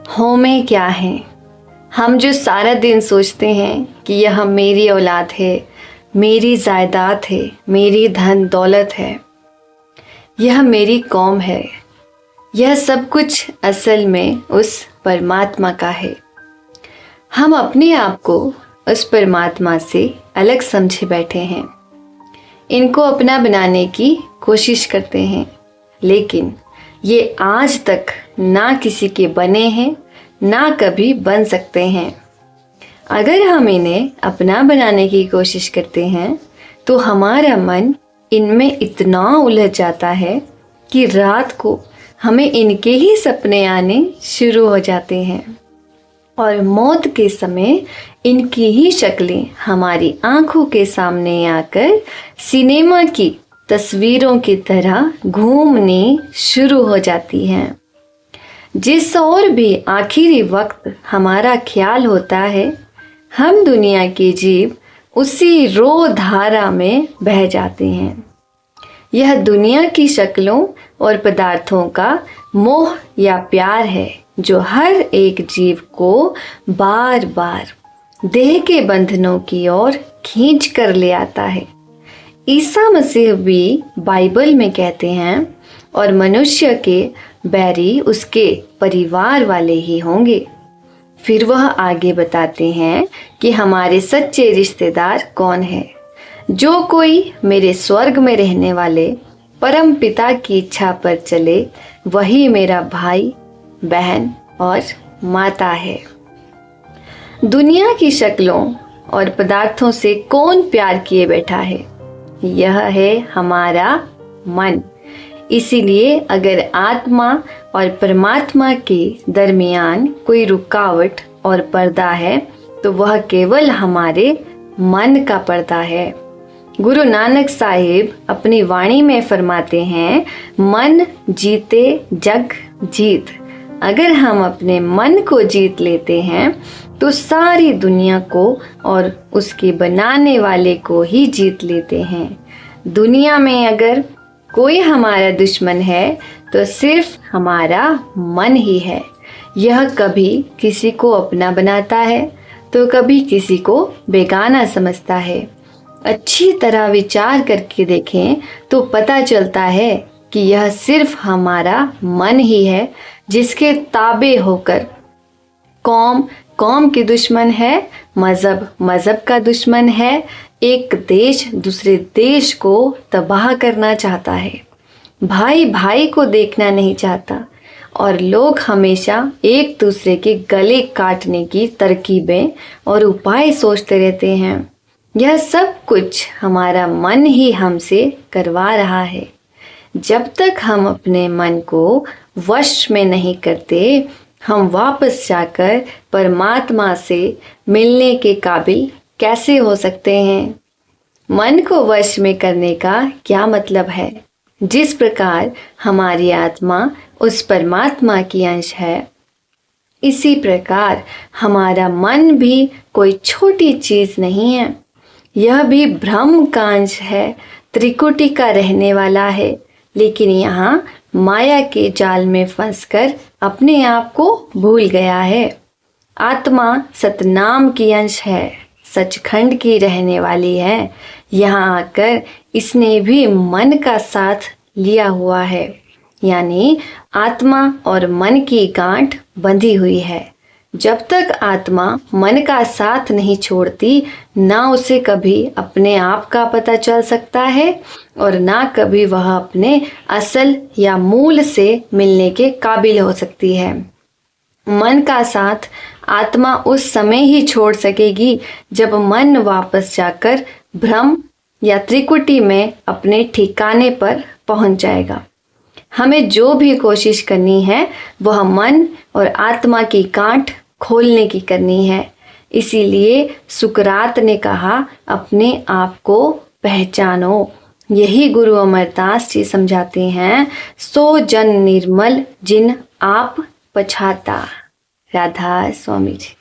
हो में क्या है। हम जो सारा दिन सोचते हैं कि यह मेरी औलाद है, मेरी जायदाद है, मेरी धन दौलत है, यह मेरी कौम है, यह सब कुछ असल में उस परमात्मा का है। हम अपने आप को उस परमात्मा से अलग समझे बैठे हैं, इनको अपना बनाने की कोशिश करते हैं, लेकिन ये आज तक ना किसी के बने हैं, ना कभी बन सकते हैं। अगर हम इन्हें अपना बनाने की कोशिश करते हैं तो हमारा मन इनमें इतना उलझ जाता है कि रात को हमें इनके ही सपने आने शुरू हो जाते हैं और मौत के समय इनकी ही शक्लें हमारी आंखों के सामने आकर सिनेमा की तस्वीरों की तरह घूमने शुरू हो जाती हैं। जिस और भी आखिरी वक्त हमारा ख्याल होता है, हम दुनिया के जीव उसी रो धारा में बह जाते हैं। यह दुनिया की शक्लों और पदार्थों का मोह या प्यार है जो हर एक जीव को बार बार देह के बंधनों की ओर खींच कर ले आता है। ईसा मसीह भी बाइबल में कहते हैं, और मनुष्य के बैरी उसके परिवार वाले ही होंगे। फिर वह आगे बताते हैं कि हमारे सच्चे रिश्तेदार कौन है। जो कोई मेरे स्वर्ग में रहने वाले परम पिता की इच्छा पर चले, वही मेरा भाई, बहन और माता है। दुनिया की शक्लों और पदार्थों से कौन प्यार किए बैठा है? यह है हमारा मन। इसीलिए अगर आत्मा और परमात्मा के दरमियान कोई रुकावट और पर्दा है तो वह केवल हमारे मन का पर्दा है। गुरु नानक साहिब अपनी वाणी में फरमाते हैं, मन जीते जग जीत। अगर हम अपने मन को जीत लेते हैं तो सारी दुनिया को और उसके बनाने वाले को ही जीत लेते हैं। दुनिया में अगर कोई हमारा दुश्मन है तो सिर्फ हमारा मन ही है। यह कभी किसी को अपना बनाता है तो कभी किसी को बेगाना समझता है। अच्छी तरह विचार करके देखें तो पता चलता है कि यह सिर्फ हमारा मन ही है, जिसके ताबे होकर कौम कौम के दुश्मन है, मजहब मजहब का दुश्मन है, एक देश दूसरे देश को तबाह करना चाहता है, भाई भाई को देखना नहीं चाहता, और लोग हमेशा एक दूसरे के गले काटने की तरकीबें और उपाय सोचते रहते हैं। यह सब कुछ हमारा मन ही हमसे करवा रहा है। जब तक हम अपने मन को वश में नहीं करते, हम वापस जाकर परमात्मा से मिलने के काबिल कैसे हो सकते हैं? मन को वश में करने का क्या मतलब है? जिस प्रकार हमारी आत्मा उस परमात्मा की अंश है, इसी प्रकार हमारा मन भी कोई छोटी चीज नहीं है। यह भी ब्रह्म का अंश है, त्रिकुटी का रहने वाला है, लेकिन यहाँ माया के जाल में फंसकर अपने आप को भूल गया है। आत्मा सतनाम की अंश है, सचखंड की रहने वाली है। यहाँ आकर इसने भी मन का साथ लिया हुआ है, यानी आत्मा और मन की गांठ बंधी हुई है। जब तक आत्मा मन का साथ नहीं छोड़ती, ना उसे कभी अपने आप का पता चल सकता है और ना कभी वह अपने असल या मूल से मिलने के काबिल हो सकती है। मन का साथ आत्मा उस समय ही छोड़ सकेगी जब मन वापस जाकर ब्रह्म या त्रिकुटी में अपने ठिकाने पर पहुंच जाएगा। हमें जो भी कोशिश करनी है वह मन और आत्मा की गांठ खोलने की करनी है। इसीलिए सुकरात ने कहा, अपने आप को पहचानो। यही गुरु अमरदास जी समझाते हैं, सो जन निर्मल जिन आप पछाता। राधा स्वामी जी।